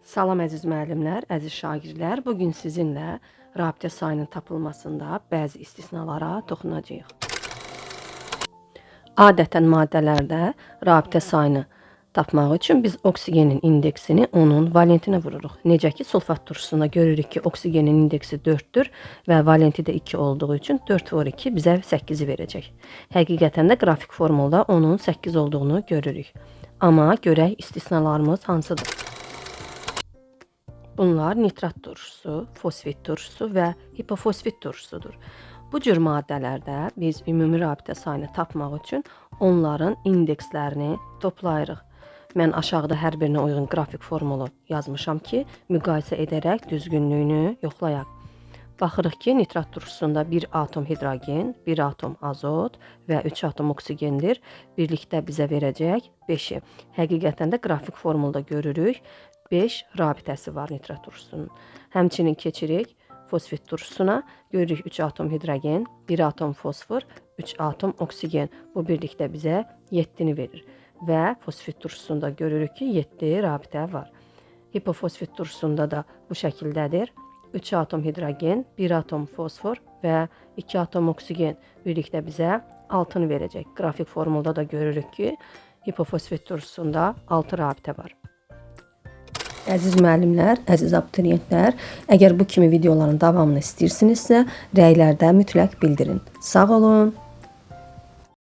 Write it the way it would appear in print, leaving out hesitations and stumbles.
Salam əziz müəllimlər, əziz şagirdlər. Bugün sizinlə rabitə sayının tapılmasında bəzi istisnalara toxunacağıq. Adətən maddələrdə rabitə sayını tapmaq üçün biz oksigenin indeksini onun valentinə vururuq. Necə ki, sulfat turşusunda görürük ki, oksigenin indeksi 4-dür və valenti də 2 olduğu üçün 4 vur 2 bizə 8-i verəcək. Həqiqətən də qrafik formulda onun 8 olduğunu görürük. Amma görək istisnalarımız hansıdır? Bunlar nitrat turşusu, fosfit turşusu və hipofosfit turşusudur. Bu cür maddələrdə biz ümumi rabitə sayını tapmaq üçün onların indekslərini toplayırıq. Mən aşağıda hər birinə uyğun qrafik formulu yazmışam ki, müqayisə edərək düzgünlüyünü yoxlayaq. Baxırıq ki, nitrat turşusunda 1 atom hidrogen, 1 atom azot və 3 atom oksigendir. Birlikdə bizə verəcək 5-i. Həqiqətən də qrafik formulda görürük. 5 rabitəsi var nitrat turşusunun. Həmçinin keçirik fosfit turşusuna. Görürük 3 atom hidrogen, 1 atom fosfor, 3 atom oksigen. Bu birlikdə bizə 7-ni verir. Və fosfit turşusunda görürük ki, 7 rabitə var. Hipofosfit turşusunda da bu şəkildədir. 3 atom hidrogen, 1 atom fosfor və 2 atom oksigen birlikdə bizə 6-nı verəcək. Qrafik formulda da görürük ki, hipofosfit turşusunda 6 rabitə var. Əziz müəllimlər, əziz abituriyentlər, əgər bu kimi videoların davamını istəyirsinizsə, rəylərdə mütləq bildirin. Sağ olun.